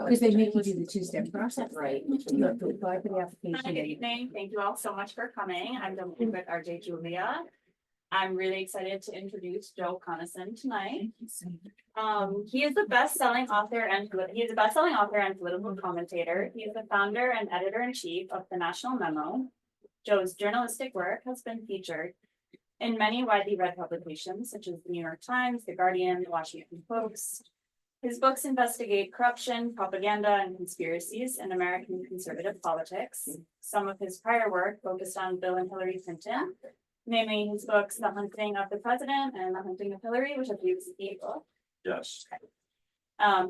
Because they make you do the two-step process. Right. You have to apply for the Hi, application. good evening. Thank you all so much for coming. I'm Delaney with RJ Julia. I'm really excited to introduce Joe Conason tonight. He is the best-selling author and political commentator. He is the founder and editor-in-chief of the National Memo. Joe's journalistic work has been featured in many widely read publications, such as the New York Times, The Guardian, The Washington Post. His books investigate corruption, propaganda, and conspiracies in American conservative politics. Some of his prior work focused on Bill and Hillary Clinton, namely his books, The Hunting of the President and The Hunting of Hillary, which I believe is the book. Yes.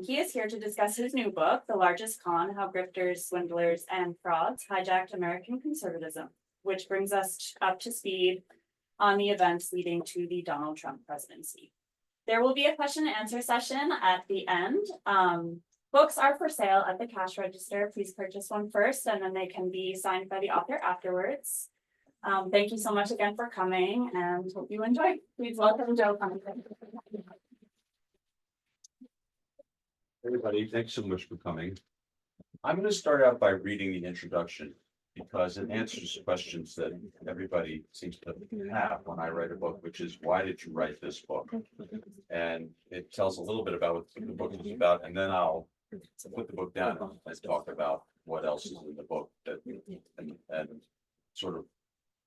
He is here to discuss his new book, The Largest Con, How Grifters, Swindlers, and Frauds Hijacked American Conservatism, which brings us up to speed on the events leading to the Donald Trump presidency. There will be a question and answer session at the end. Books are for sale at the cash register. Please purchase one first, and then they can be signed by the author afterwards. Thank you so much again for coming, and hope you enjoy. Please welcome Joe Conason. Everybody, thanks so much for coming. I'm going to start out by reading the introduction because it answers questions that everybody seems to have when I write a book, which is, why did you write this book? And it tells a little bit about what the book is about, and then I'll put the book down and talk about what else is in the book that, and sort of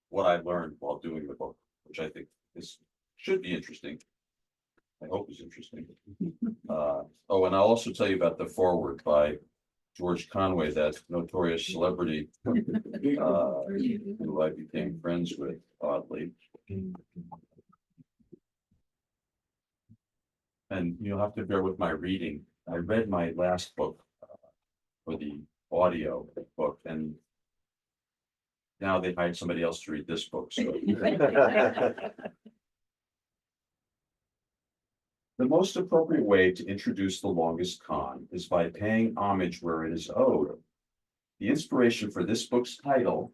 what I learned while doing the book, which I think should be interesting. I hope is interesting. Oh, and I'll also tell you about the foreword by George Conway, that notorious celebrity who I became friends with, oddly. And you'll have to bear with my reading. I read my last book for the audio book, and now they hired somebody else to read this book. So. The most appropriate way to introduce The Longest Con is by paying homage where it is owed. The inspiration for this book's title,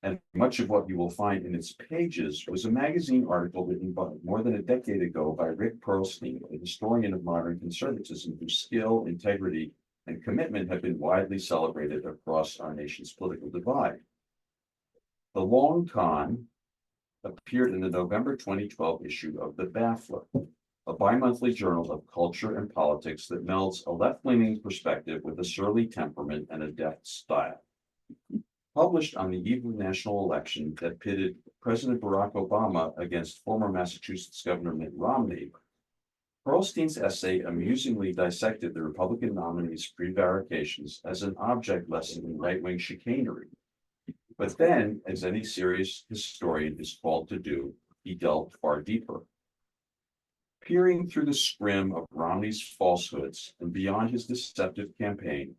and much of what you will find in its pages, was a magazine article written more than a decade ago by Rick Perlstein, a historian of modern conservatism whose skill, integrity, and commitment have been widely celebrated across our nation's political divide. The Long Con appeared in the November 2012 issue of The Baffler, a bi-monthly journal of culture and politics that melds a left-leaning perspective with a surly temperament and a deft style. Published on the eve of the national election that pitted President Barack Obama against former Massachusetts Governor Mitt Romney, Perlstein's essay amusingly dissected the Republican nominee's prevarications as an object lesson in right-wing chicanery. But then, as any serious historian is called to do, he delved far deeper. Peering through the scrim of Romney's falsehoods and beyond his deceptive campaign,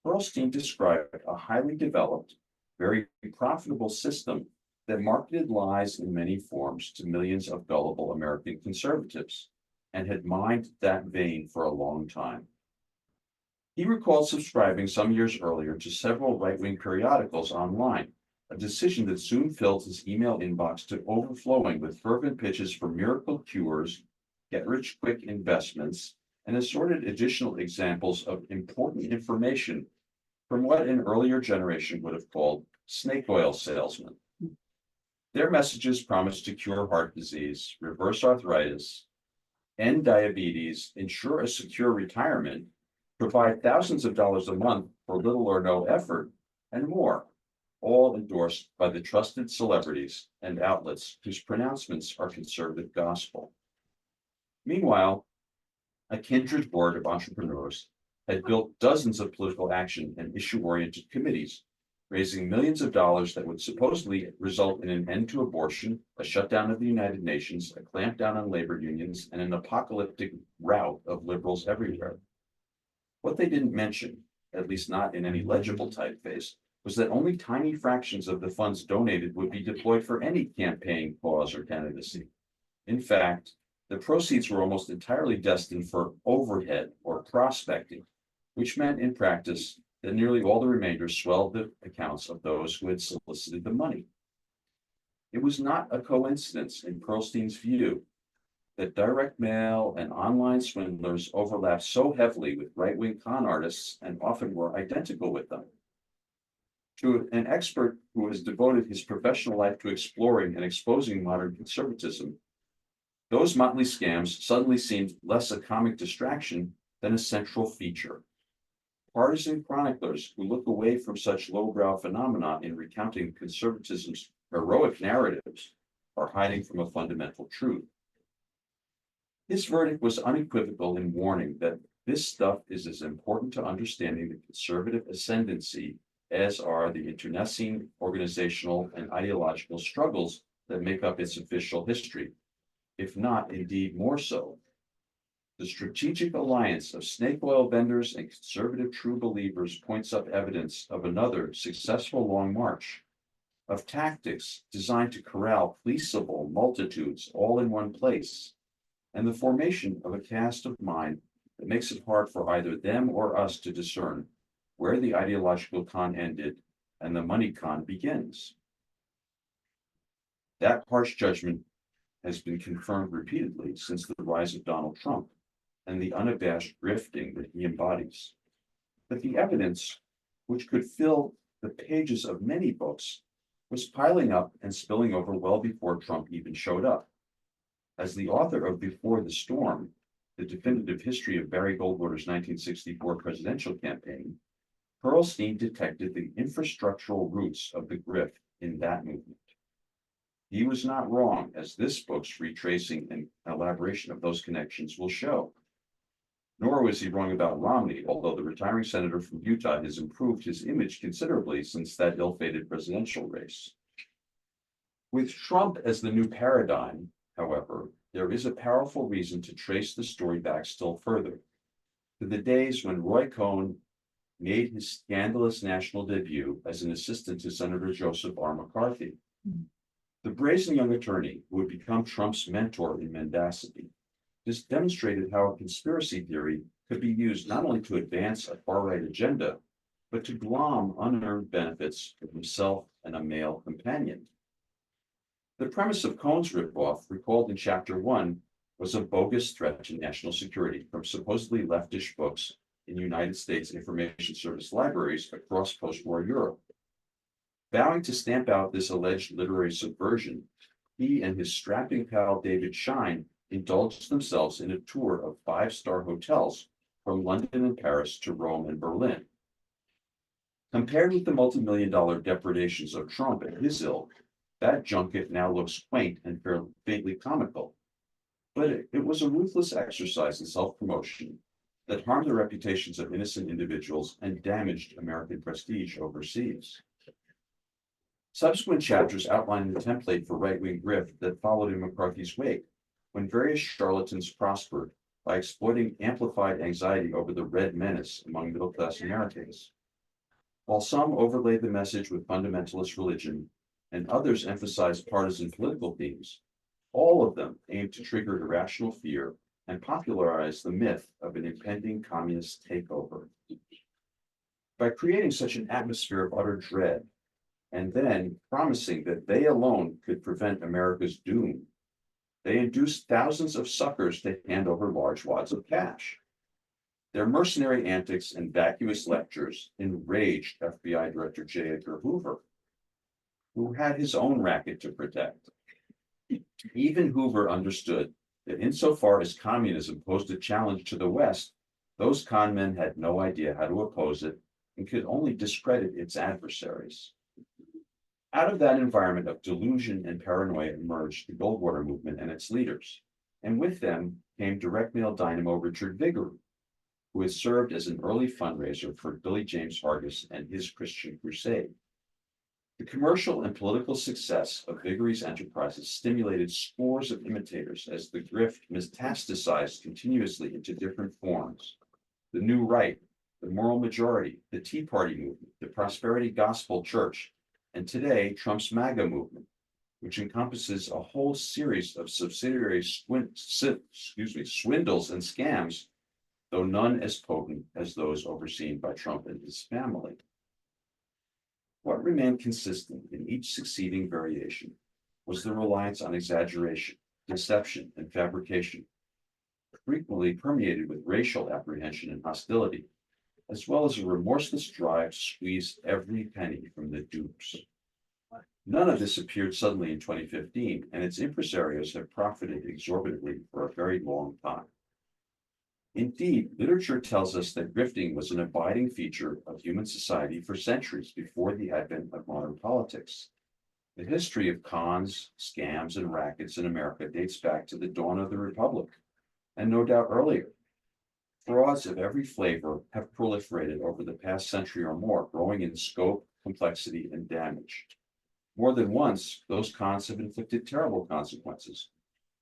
Perlstein described a highly developed, very profitable system that marketed lies in many forms to millions of gullible American conservatives, and had mined that vein for a long time. He recalled subscribing some years earlier to several right-wing periodicals online, a decision that soon filled his email inbox to overflowing with fervent pitches for miracle cures, get-rich-quick investments, and assorted additional examples of important information from what an earlier generation would have called snake oil salesmen. Their messages promised to cure heart disease, reverse arthritis, end diabetes, ensure a secure retirement, provide thousands of dollars a month for little or no effort, and more, all endorsed by the trusted celebrities and outlets whose pronouncements are conservative gospel. Meanwhile, a kindred board of entrepreneurs had built dozens of political action and issue-oriented committees, raising millions of dollars that would supposedly result in an end to abortion, a shutdown of the United Nations, a clampdown on labor unions, and an apocalyptic rout of liberals everywhere. What they didn't mention, at least not in any legible typeface, was that only tiny fractions of the funds donated would be deployed for any campaign, cause, or candidacy. In fact, the proceeds were almost entirely destined for overhead or prospecting, which meant in practice that nearly all the remainder swelled the accounts of those who had solicited the money. It was not a coincidence, in Perlstein's view, that direct mail and online swindlers overlap so heavily with right-wing con artists and often were identical with them. To an expert who has devoted his professional life to exploring and exposing modern conservatism, those motley scams suddenly seemed less a comic distraction than a central feature. Partisan chroniclers who look away from such lowbrow phenomena in recounting conservatism's heroic narratives are hiding from a fundamental truth. His verdict was unequivocal in warning that this stuff is as important to understanding the conservative ascendancy as are the internecine organizational and ideological struggles that make up its official history, if not indeed more so. The strategic alliance of snake oil vendors and conservative true believers points up evidence of another successful long march, of tactics designed to corral fleeceable multitudes all in one place, and the formation of a cast of mind that makes it hard for either them or us to discern where the ideological con ended and the money con begins. That harsh judgment has been confirmed repeatedly since the rise of Donald Trump and the unabashed grifting that he embodies. But the evidence, which could fill the pages of many books, was piling up and spilling over well before Trump even showed up. As the author of Before the Storm, the definitive history of Barry Goldwater's 1964 presidential campaign, Perlstein detected the infrastructural roots of the grift in that movement. He was not wrong, as this book's retracing and elaboration of those connections will show. Nor was he wrong about Romney, although the retiring senator from Utah has improved his image considerably since that ill-fated presidential race. With Trump as the new paradigm, however, there is a powerful reason to trace the story back still further, to the days when Roy Cohn made his scandalous national debut as an assistant to Senator Joseph R. McCarthy. The brazen young attorney who would become Trump's mentor in mendacity has demonstrated how a conspiracy theory could be used not only to advance a far-right agenda, but to glom unearned benefits for himself and a male companion. The premise of Cohn's ripoff, recalled in Chapter 1, was a bogus threat to national security from supposedly leftish books in United States Information Service libraries across post-war Europe. Vowing to stamp out this alleged literary subversion, he and his strapping pal David Schein indulged themselves in a tour of five-star hotels from London and Paris to Rome and Berlin. Compared with the multi-million-dollar depredations of Trump and his ilk, that junket now looks quaint and faintly comical. But it was a ruthless exercise in self-promotion that harmed the reputations of innocent individuals and damaged American prestige overseas. Subsequent chapters outline the template for right-wing grift that followed in McCarthy's wake, when various charlatans prospered by exploiting amplified anxiety over the red menace among middle-class Americans. While some overlaid the message with fundamentalist religion, and others emphasized partisan political themes, all of them aimed to trigger irrational fear and popularize the myth of an impending communist takeover. By creating such an atmosphere of utter dread, and then promising that they alone could prevent America's doom, they induced thousands of suckers to hand over large wads of cash. Their mercenary antics and vacuous lectures enraged FBI Director J. Edgar Hoover, who had his own racket to protect. Even Hoover understood that insofar as communism posed a challenge to the West, those con men had no idea how to oppose it and could only discredit its adversaries. Out of that environment of delusion and paranoia emerged the Goldwater movement and its leaders, and with them came direct mail dynamo Richard Viguerie, who had served as an early fundraiser for Billy James Hargis and his Christian Crusade. The commercial and political success of Viguerie's enterprises stimulated scores of imitators as the grift metastasized continuously into different forms. The New Right, the Moral Majority, the Tea Party movement, the Prosperity Gospel Church, and today Trump's MAGA movement, which encompasses a whole series of subsidiary swindles and scams, though none as potent as those overseen by Trump and his family. What remained consistent in each succeeding variation was the reliance on exaggeration, deception, and fabrication, frequently permeated with racial apprehension and hostility, as well as a remorseless drive to squeeze every penny from the dupes. None of this appeared suddenly in 2015, and its impresarios have profited exorbitantly for a very long time. Indeed, literature tells us that grifting was an abiding feature of human society for centuries before the advent of modern politics. The history of cons, scams, and rackets in America dates back to the dawn of the Republic, and no doubt earlier. Frauds of every flavor have proliferated over the past century or more, growing in scope, complexity, and damage. More than once, those cons have inflicted terrible consequences,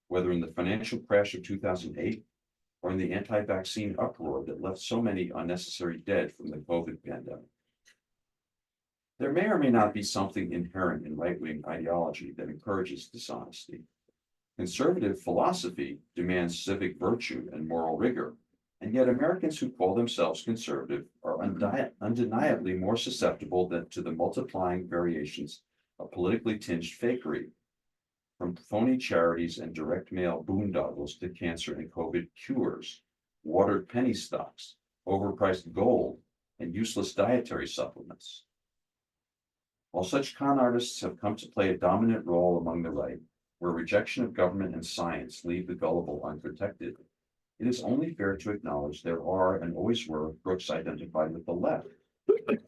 whether in the financial crash of 2008 or in the anti-vaccine uproar that left so many unnecessary dead from the COVID pandemic. There may or may not be something inherent in right-wing ideology that encourages dishonesty. Conservative philosophy demands civic virtue and moral rigor, and yet Americans who call themselves conservative are undeniably more susceptible to the multiplying variations of politically tinged fakery, from phony charities and direct mail boondoggles to cancer and COVID cures, watered penny stocks, overpriced gold, and useless dietary supplements. While such con artists have come to play a dominant role among the right, where rejection of government and science leave the gullible unprotected, it is only fair to acknowledge there are and always were crooks identified with the left. The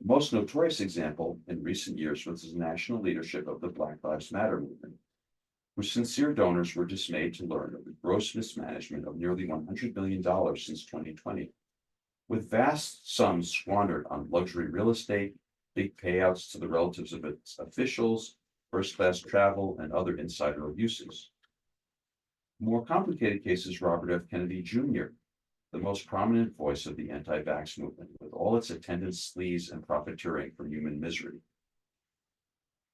most notorious example in recent years was the national leadership of the Black Lives Matter movement, whose sincere donors were dismayed to learn of the gross mismanagement of nearly $100 million since 2020, with vast sums squandered on luxury real estate, big payouts to the relatives of its officials, first-class travel, and other insider abuses. More complicated case is Robert F. Kennedy Jr., the most prominent voice of the anti-vax movement, with all its attendant sleaze and profiteering from human misery.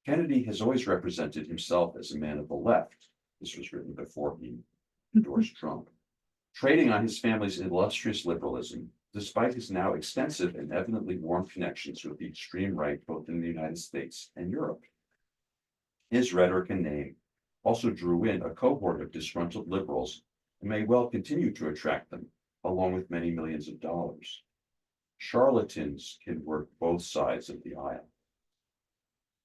Kennedy has always represented himself as a man of the left. This was written before he endorsed Trump, trading on his family's illustrious liberalism, despite his now extensive and evidently warm connections with the extreme right, both in the United States and Europe. His rhetoric and name also drew in a cohort of disgruntled liberals and may well continue to attract them, along with many millions of dollars. Charlatans can work both sides of the aisle.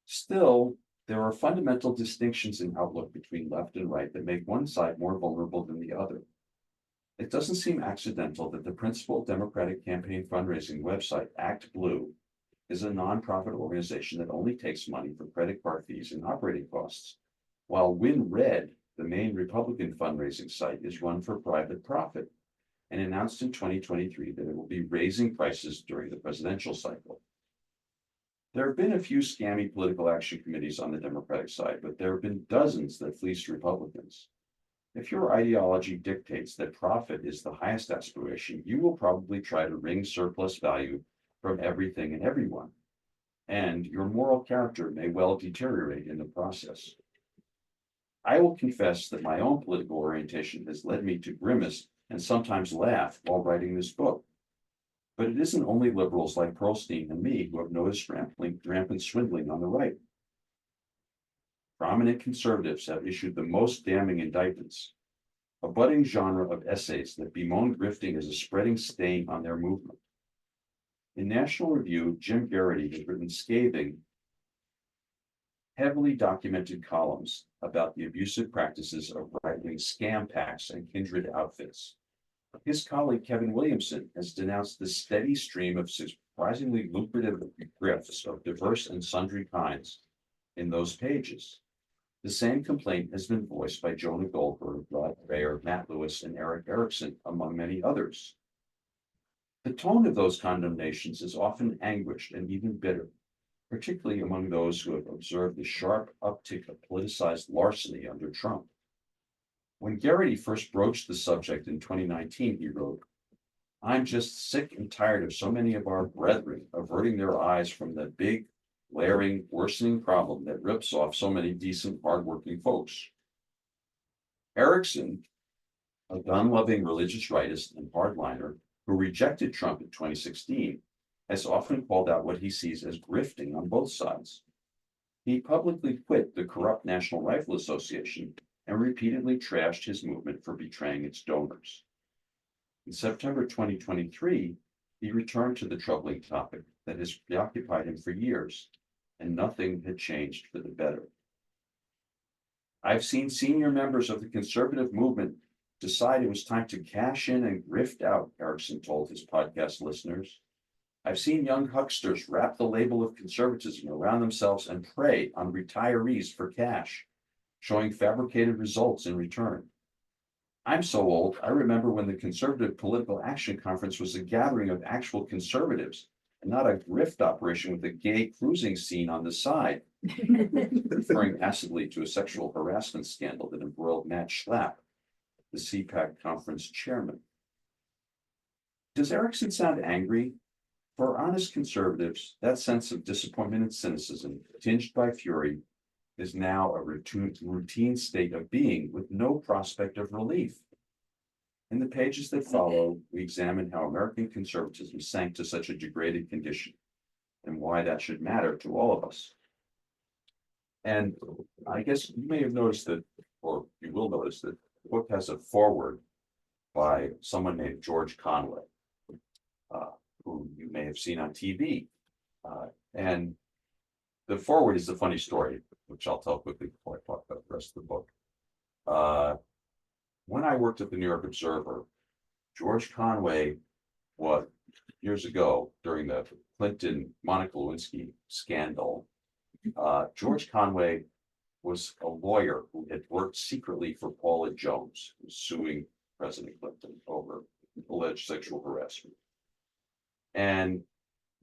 Still, there are fundamental distinctions in outlook between left and right that make one side more vulnerable than the other. It doesn't seem accidental that the principal Democratic campaign fundraising website, Act Blue, is a nonprofit organization that only takes money for credit card fees and operating costs, while Win Red, the main Republican fundraising site, is run for private profit and announced in 2023 that it will be raising prices during the presidential cycle. There have been a few scammy political action committees on the Democratic side, but there have been dozens that fleeced Republicans. If your ideology dictates that profit is the highest aspiration, you will probably try to wring surplus value from everything and everyone, and your moral character may well deteriorate in the process. I will confess that my own political orientation has led me to grimace and sometimes laugh while writing this book. But it isn't only liberals like Pearlstein and me who have noticed rampant swindling on the right. Prominent conservatives have issued the most damning indictments, a budding genre of essays that bemoan grifting as a spreading stain on their movement. In National Review, Jim Garrity has written scathing, heavily documented columns about the abusive practices of right-wing scam packs and kindred outfits. His colleague Kevin Williamson has denounced the steady stream of surprisingly lucrative grifts of diverse and sundry kinds in those pages. The same complaint has been voiced by Jonah Goldberg, Rod Dreher, Matt Lewis, and Eric Erickson, among many others. The tone of those condemnations is often anguished and even bitter, particularly among those who have observed the sharp uptick of politicized larceny under Trump. When Garrity first broached the subject in 2019, he wrote, "I'm just sick and tired of so many of our brethren averting their eyes from the big, glaring, worsening problem that rips off so many decent, hardworking folks." Erickson, a gun-loving religious rightist and hardliner who rejected Trump in 2016, has often called out what he sees as grifting on both sides. He publicly quit the corrupt National Rifle Association and repeatedly trashed his movement for betraying its donors. In September 2023, he returned to the troubling topic that has preoccupied him for years, and nothing had changed for the better. I've seen senior members of the conservative movement decide it was time to cash in and grift out, Erickson told his podcast listeners. I've seen young hucksters wrap the label of conservatism around themselves and prey on retirees for cash, showing fabricated results in return. I'm so old, I remember when the Conservative Political Action Conference was a gathering of actual conservatives and not a grift operation with a gay cruising scene on the side, referring acidly to a sexual harassment scandal that embroiled Matt Schlapp, the CPAC conference chairman. Does Erickson sound angry? For honest conservatives, that sense of disappointment and cynicism, tinged by fury, is now a routine state of being with no prospect of relief. In the pages that follow, we examine how American conservatism sank to such a degraded condition and why that should matter to all of us. And I guess you may have noticed that, or you will notice that the book has a foreword by someone named George Conway, who you may have seen on TV. And the foreword is a funny story, which I'll tell quickly before I talk about the rest of the book. When I worked at the New York Observer, George Conway was, years ago, during the Clinton Monica Lewinsky scandal, George Conway was a lawyer who had worked secretly for Paula Jones, who was suing President Clinton over alleged sexual harassment. And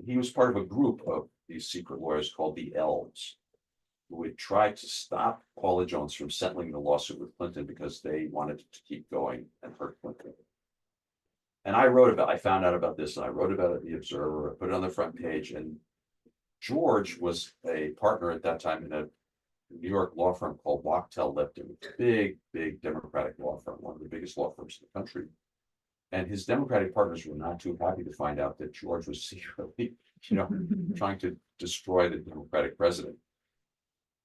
he was part of a group of these secret lawyers called the Elves, who had tried to stop Paula Jones from settling the lawsuit with Clinton because they wanted to keep going and hurt Clinton. And I found out about this, and I wrote about it in the Observer, I put it on the front page, and George was a partner at that time in a New York law firm called Wachtell Lipton, big Democratic law firm, one of the biggest law firms in the country. And his Democratic partners were not too happy to find out that George was secretly, trying to destroy the Democratic president.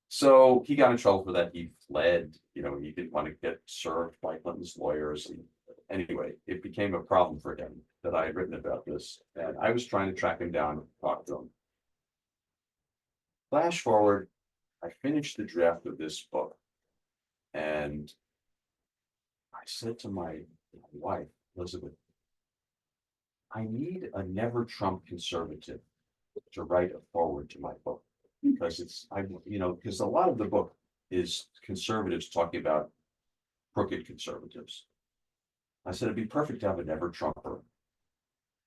So he got in trouble for that. He fled, he didn't want to get served by Clinton's lawyers. And anyway, it became a problem for him that I had written about this. And I was trying to track him down and talk to him. Flash forward, I finished the draft of this book. And I said to my wife, Elizabeth, I need a never Trump conservative to write a foreword to my book, because because a lot of the book is conservatives talking about crooked conservatives. I said it'd be perfect to have a never Trumper.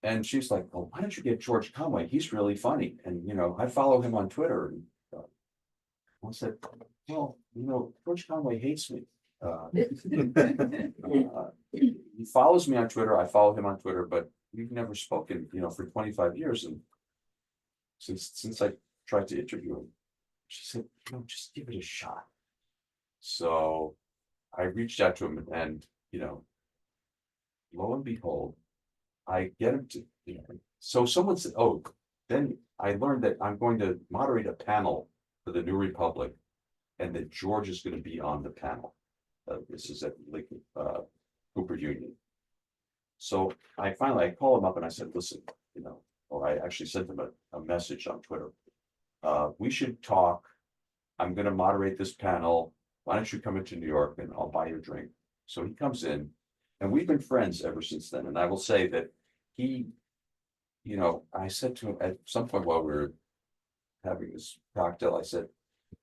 And she's like, well, why don't you get George Conway? He's really funny. And I follow him on Twitter. And I said, well, George Conway hates me. He follows me on Twitter. I follow him on Twitter, but we've never spoken, for 25 years. And since I tried to interview him, she said, just give it a shot. So I reached out to him, and lo and behold, I get him to, so someone said, oh, then I learned that I'm going to moderate a panel for the New Republic, and that George is going to be on the panel. This is at Cooper Union. So I called him up and I said, listen, or I actually sent him a message on Twitter. We should talk. I'm going to moderate this panel. Why don't you come into New York and I'll buy you a drink? So he comes in, and we've been friends ever since then. And I will say that he, I said to him at some point while we were having this cocktail, I said,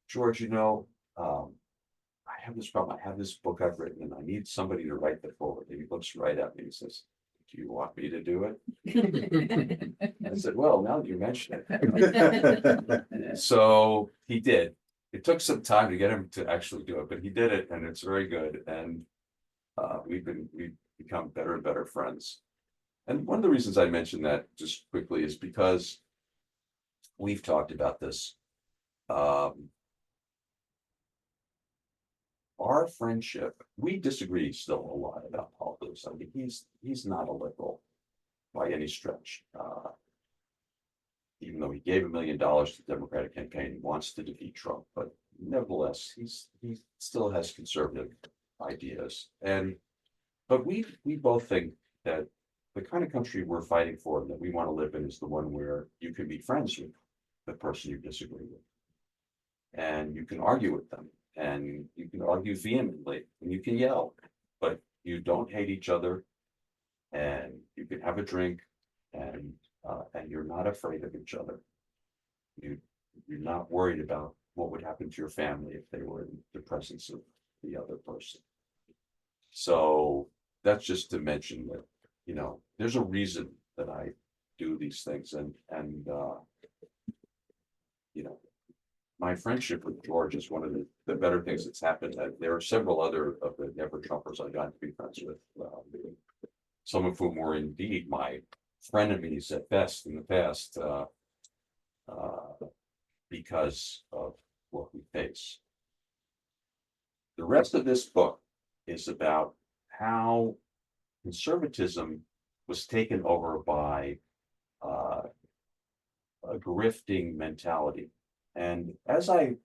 George, I have this problem. I have this book I've written, and I need somebody to write the foreword. And he looks right at me and says, do you want me to do it? I said, well, now that you mention it. So he did. It took some time to get him to actually do it, but he did it, and it's very good. And we've become better and better friends. And one of the reasons I mentioned that just quickly is because we've talked about this. Our friendship, we disagree still a lot about politics. I mean, he's not a liberal by any stretch. Even though he gave $1 million to the Democratic campaign, he wants to defeat Trump, but nevertheless, he still has conservative ideas. But we both think that the kind of country we're fighting for and that we want to live in is the one where you can be friends with the person you disagree with. And you can argue with them, and you can argue vehemently, and you can yell, but you don't hate each other. And you can have a drink, and you're not afraid of each other. You're not worried about what would happen to your family if they were in the presence of the other person. So that's just to mention that, there's a reason that I do these things, and my friendship with George is one of the better things that's happened. There are several other of the never Trumpers I got to be friends with, some of whom were indeed my frenemies at best in the past, because of what we face. The rest of this book is about how conservatism was taken over by a grifting mentality. And as I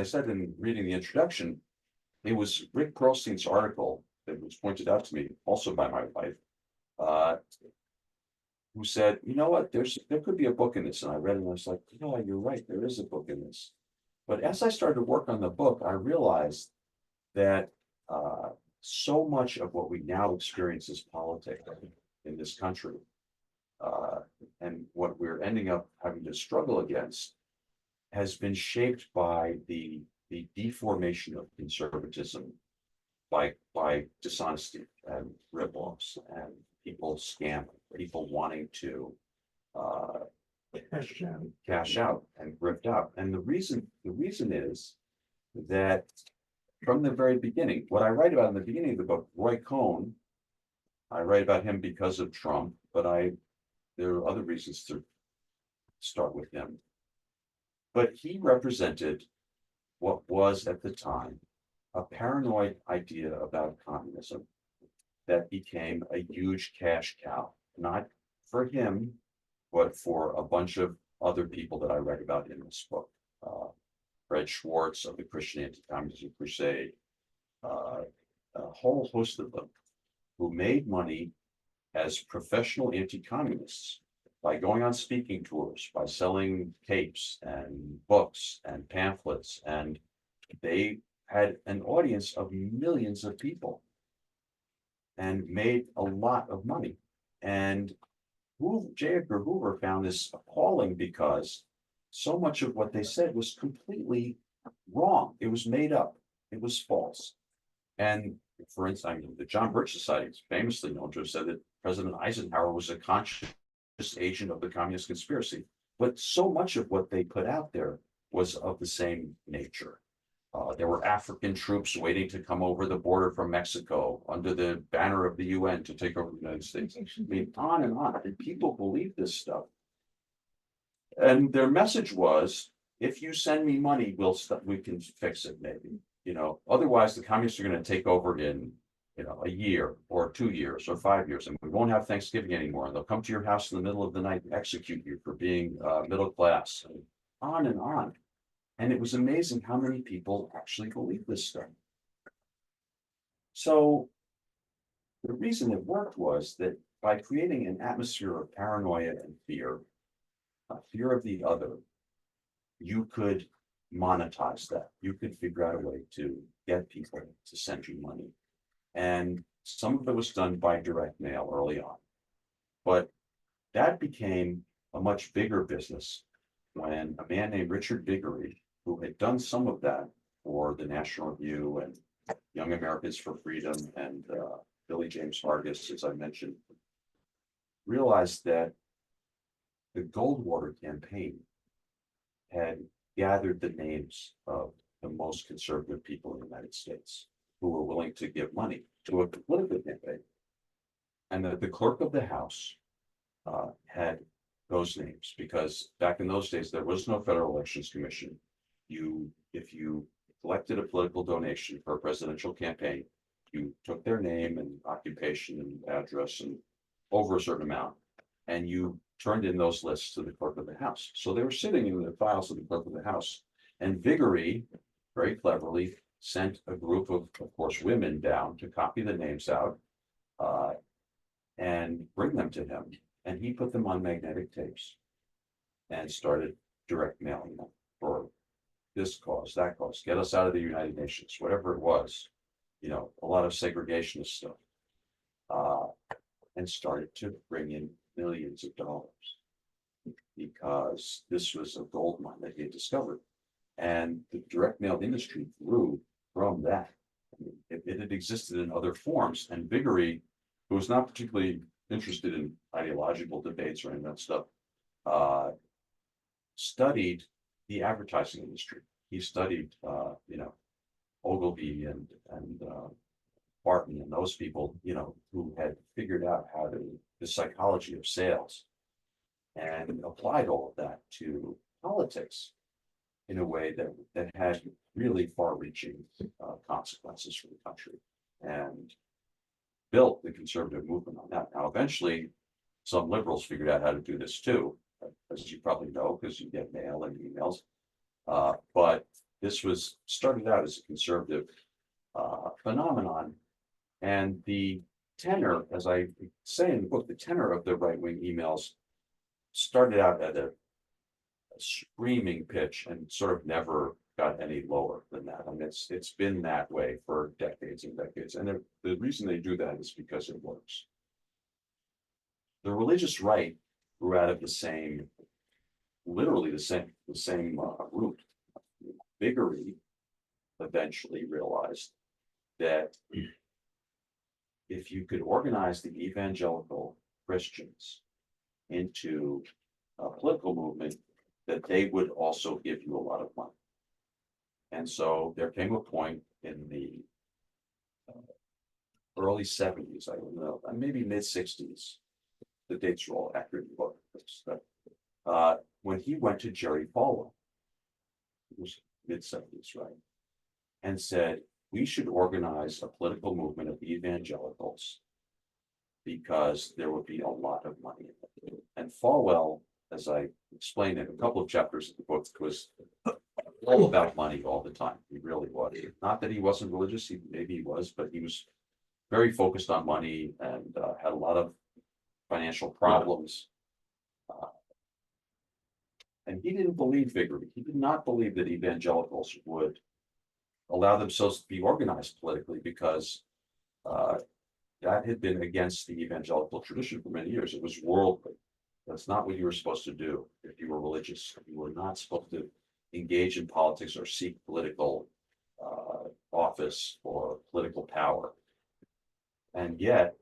said in reading the introduction, it was Rick Perlstein's article that was pointed out to me, also by my wife, who said, you know what, there could be a book in this. And I read it and I was like, yeah, you're right, there is a book in this. But as I started to work on the book, I realized that so much of what we now experience as politics in this country, and what we're ending up having to struggle against, has been shaped by the deformation of conservatism, by dishonesty and rip-offs and people scamming, people wanting to cash out and grift out. And the reason is that from the very beginning, what I write about in the beginning of the book, Roy Cohn, I write about him because of Trump, but there are other reasons to start with him. But he represented what was at the time a paranoid idea about communism that became a huge cash cow, not for him, but for a bunch of other people that I read about in this book. Fred Schwartz of the Christian Anti-Communism Crusade, a whole host of them who made money as professional anti-communists by going on speaking tours, by selling tapes and books and pamphlets, and they had an audience of millions of people and made a lot of money. And J. Edgar Hoover found this appalling because so much of what they said was completely wrong. It was made up. It was false. And for instance, the John Birch Society is famously known to have said that President Eisenhower was a conscious agent of the communist conspiracy. But so much of what they put out there was of the same nature. There were African troops waiting to come over the border from Mexico under the banner of the UN to take over the United States. I mean, on and on. And people believe this stuff. And their message was, if you send me money, we can fix it, maybe. Otherwise the communists are going to take over in a year or 2 years or 5 years, and we won't have Thanksgiving anymore. And they'll come to your house in the middle of the night and execute you for being middle class, and on and on. And it was amazing how many people actually believe this stuff. So the reason it worked was that by creating an atmosphere of paranoia and fear, fear of the other, you could monetize that. You could figure out a way to get people to send you money. And some of it was done by direct mail early on. But that became a much bigger business when a man named Richard Biggery, who had done some of that for the National Review and Young Americans for Freedom and Billy James Hargis, as I mentioned, realized that the Goldwater campaign had gathered the names of the most conservative people in the United States who were willing to give money to a political campaign. And that the clerk of the House had those names, because back in those days, there was no Federal Elections Commission. If you collected a political donation for a presidential campaign, you took their name and occupation and address and over a certain amount, and you turned in those lists to the clerk of the House. So they were sitting in the files of the clerk of the House, And Viggory, very cleverly, sent a group of course, women down to copy the names out and bring them to him. And he put them on magnetic tapes and started direct mailing them for this cause, that cause, get us out of the United Nations, whatever it was, a lot of segregationist stuff. And started to bring in millions of dollars because this was a gold mine that he had discovered. And the direct mail industry grew from that. I mean, it had existed in other forms, and Viggory, who was not particularly interested in ideological debates or any of that stuff, studied the advertising industry. He studied, Ogilvy and Barton and those people, who had figured out the psychology of sales and applied all of that to politics in a way that had really far-reaching consequences for the country, and built the conservative movement on that. Now, eventually, some liberals figured out how to do this too, as you probably know, because you get mail and emails. But this was started out as a conservative phenomenon, and the tenor, as I say in the book, the tenor of the right-wing emails started out at a screaming pitch and sort of never got any lower than that. I mean, it's been that way for decades and decades. And the reason they do that is because it works. The religious right grew out of literally the same root. Viggory eventually realized that if you could organize the evangelical Christians into a political movement, that they would also give you a lot of money. And so there came a point in the early 70s, I don't know, maybe mid 60s, the dates are all accurate, when he went to Jerry Falwell, it was mid 70s, right? And said, we should organize a political movement of evangelicals because there would be a lot of money in it. And Falwell, as I explained in a couple of chapters of the book, was all about money all the time. He really was. Not that he wasn't religious, maybe he was, but he was very focused on money and had a lot of financial problems. And he didn't believe Viggory. He did not believe that evangelicals would allow themselves to be organized politically, because that had been against the evangelical tradition for many years. It was worldly. That's not what you were supposed to do if you were religious. You were not supposed to engage in politics or seek political office or political power. And yet,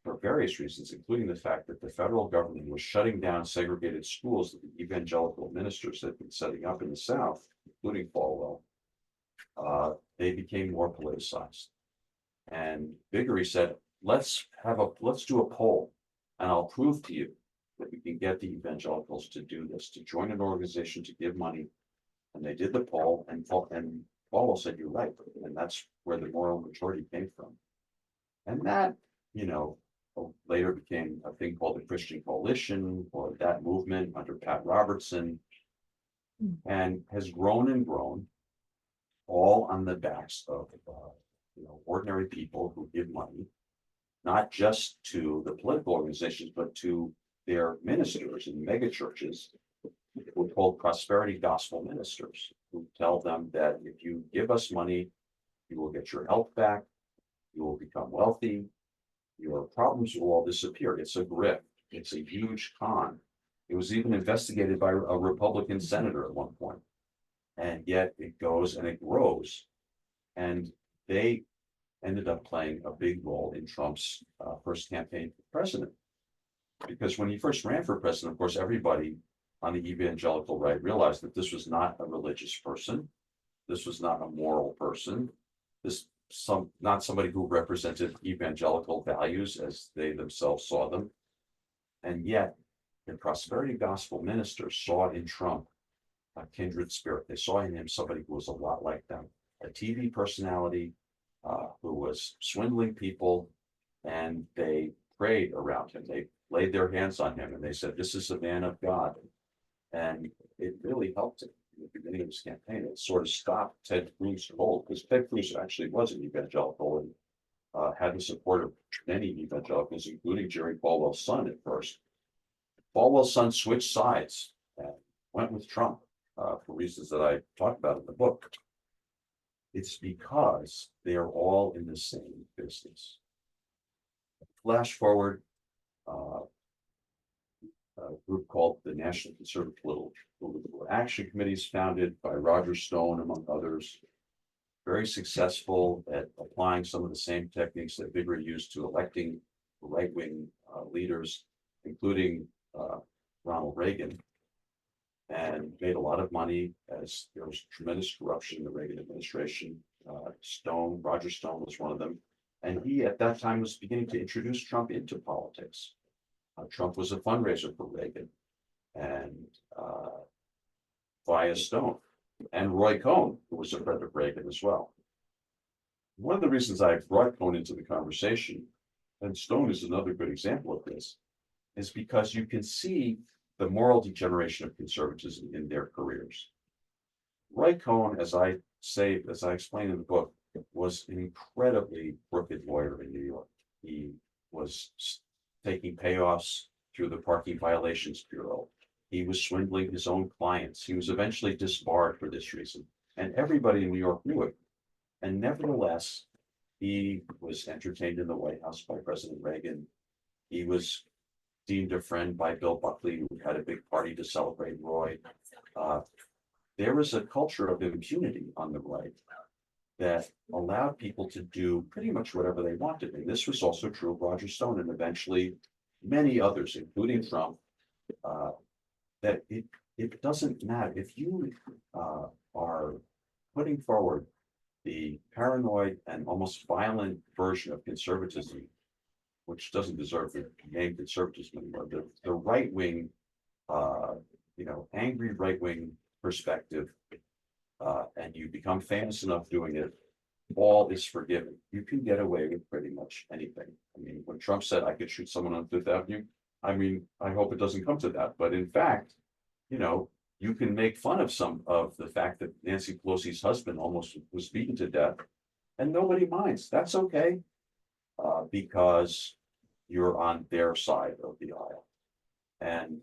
for various reasons, including the fact that the federal government was shutting down segregated schools that the evangelical ministers had been setting up in the South, including Falwell, they became more politicized. And Viggory said, let's do a poll, and I'll prove to you that we can get the evangelicals to do this, to join an organization, to give money. And they did the poll, and Falwell said, you're right. And that's where the moral majority came from. And that, later became a thing called the Christian Coalition, or that movement under Pat Robertson, and has grown and grown, all on the backs of ordinary people who give money, not just to the political organizations, but to their ministers in mega churches, who are called prosperity gospel ministers, who tell them that if you give us money, you will get your health back, you will become wealthy, your problems will all disappear. It's a grift. It's a huge con. It was even investigated by a Republican senator at one point. And yet it goes and it grows. And they ended up playing a big role in Trump's first campaign for president. Because when he first ran for president, of course, everybody on the evangelical right realized that this was not a religious person. This was not a moral person. Not somebody who represented evangelical values as they themselves saw them. And yet, the prosperity gospel ministers saw in Trump a kindred spirit. They saw in him somebody who was a lot like them, a TV personality who was swindling people, and they prayed around him. They laid their hands on him and they said, this is a man of God. And it really helped him. the beginning of his campaign. It sort of stopped Ted Cruz cold, because Ted Cruz actually was an evangelical and had the support of many evangelicals, including Jerry Falwell's son at first. Falwell's son switched sides and went with Trump for reasons that I talk about in the book. It's because they are all in the same business. Flash forward, a group called the National Conservative Political Action Committees, founded by Roger Stone, among others, very successful at applying some of the same techniques that Bigger used to electing right-wing leaders, including Ronald Reagan, and made a lot of money as there was tremendous corruption in the Reagan administration. Roger Stone was one of them. And he, at that time, was beginning to introduce Trump into politics. Trump was a fundraiser for Reagan and via Stone, and Roy Cohn, who was a friend of Reagan as well. One of the reasons I brought Cohn into the conversation, and Stone is another good example of this, is because you can see the moral degeneration of conservatism in their careers. Roy Cohn, as I explain in the book, was an incredibly crooked lawyer in New York. He was taking payoffs through the Parking Violations Bureau. He was swindling his own clients. He was eventually disbarred for this reason. And everybody in New York knew it. And nevertheless, he was entertained in the White House by President Reagan. He was deemed a friend by Bill Buckley, who had a big party to celebrate Roy. There was a culture of impunity on the right that allowed people to do pretty much whatever they wanted. And this was also true of Roger Stone and eventually many others, including Trump, that it doesn't matter. If you are putting forward the paranoid and almost violent version of conservatism, which doesn't deserve the name conservatism anymore, the right-wing, angry right-wing perspective, and you become famous enough doing it, all is forgiven. You can get away with pretty much anything. I mean, when Trump said I could shoot someone on Fifth Avenue, I mean, I hope it doesn't come to that. But in fact, you can make fun of some of the fact that Nancy Pelosi's husband almost was beaten to death, and nobody minds. That's okay, because you're on their side of the aisle. And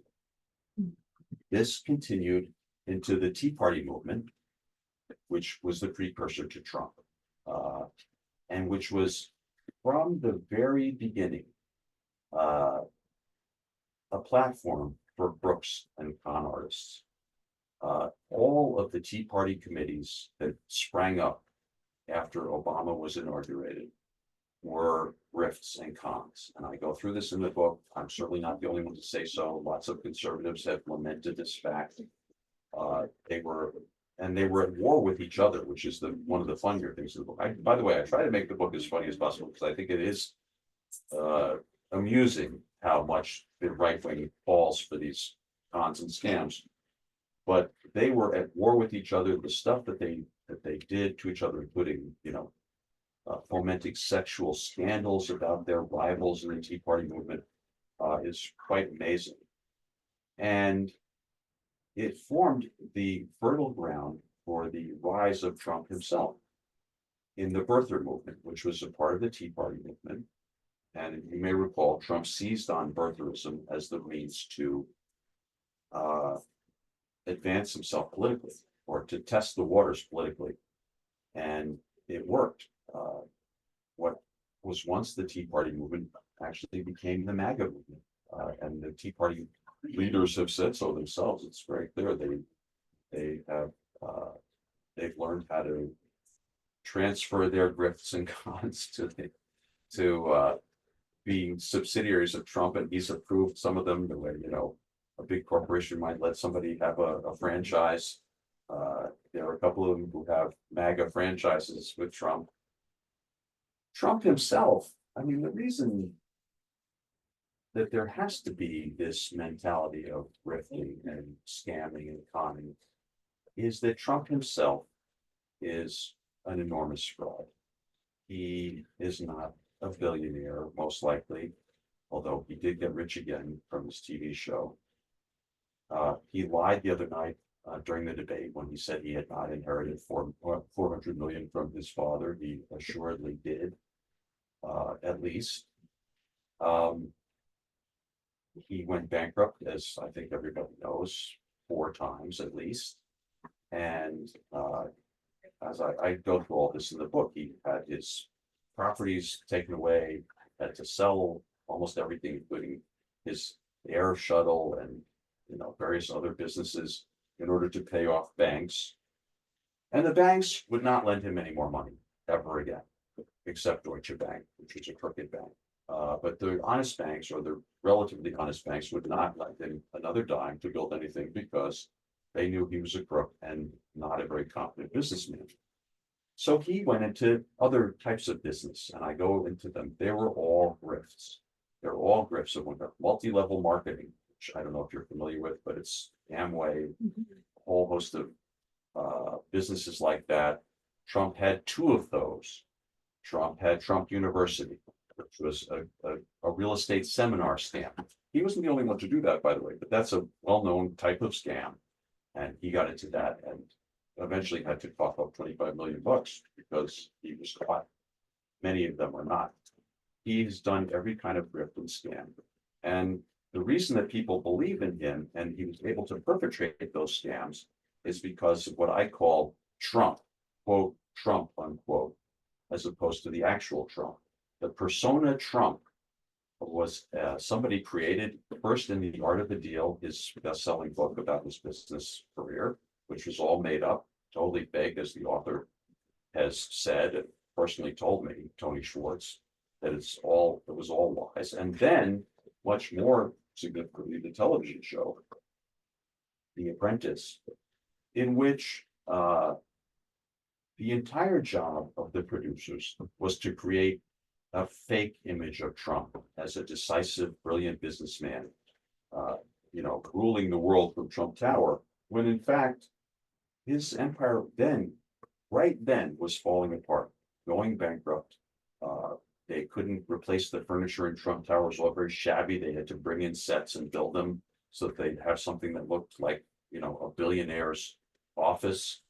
this continued into the Tea Party movement, which was the precursor to Trump, and which was from the very beginning a platform for crooks and con artists. All of the Tea Party committees that sprang up after Obama was inaugurated were grifts and cons. And I go through this in the book. I'm certainly not the only one to say so. Lots of conservatives have lamented this fact. They were at war with each other, which is one of the funnier things in the book. By the way, I try to make the book as funny as possible because I think it is amusing how much the right wing falls for these cons and scams. But they were at war with each other. The stuff that they did to each other, including fomenting sexual scandals about their rivals in the Tea Party movement, is quite amazing. And it formed the fertile ground for the rise of Trump himself in the birther movement, which was a part of the Tea Party movement. And you may recall, Trump seized on birtherism as the means to advance himself politically, or to test the waters politically. And it worked. What was once the Tea Party movement actually became the MAGA movement. And the Tea Party leaders have said so themselves. It's very clear they've learned how to transfer their grifts and cons to being subsidiaries of Trump, and he's approved some of them the way a big corporation might let somebody have a franchise. There are a couple of them who have MAGA franchises with Trump. Trump himself, I mean, the reason that there has to be this mentality of grifting and scamming and conning is that Trump himself is an enormous fraud. He is not a billionaire, most likely, although he did get rich again from his TV show. He lied the other night during the debate when he said he had not inherited 400 million from his father. He assuredly did, at least. He went bankrupt, as I think everybody knows, 4 times at least. And as I go through all this in the book, he had his properties taken away, had to sell almost everything, including his air shuttle and various other businesses in order to pay off banks. And the banks would not lend him any more money ever again, except Deutsche Bank, which was a crooked bank. But the honest banks, or the relatively honest banks, would not lend him another dime to build anything because they knew he was a crook and not a very competent businessman. So he went into other types of business, and I go into them. They were all grifts. They're all grifts of multi-level marketing, which I don't know if you're familiar with, but it's Amway, a whole host of businesses like that. Trump had 2 of those. Trump had Trump University, which was a real estate seminar scam. He wasn't the only one to do that, by the way, but that's a well-known type of scam. And he got into that and eventually had to cough up 25 million bucks because he was caught. Many of them are not. He's done every kind of grift and scam. And the reason that people believe in him and he was able to perpetrate those scams is because of what I call Trump, quote, Trump, unquote, as opposed to the actual Trump. The persona Trump was somebody created first in The Art of the Deal, his best-selling book about his business career, which was all made up, totally fake, as the author has said and personally told me, Tony Schwartz, that it was all lies. And then, much more significantly, the television show, The Apprentice, in which the entire job of the producers was to create a fake image of Trump as a decisive, brilliant businessman, ruling the world from Trump Tower, when in fact, his empire right then was falling apart, going bankrupt. They couldn't replace the furniture in Trump Tower. It was all very shabby. They had to bring in sets and build them so that they'd have something that looked like, a billionaire's office.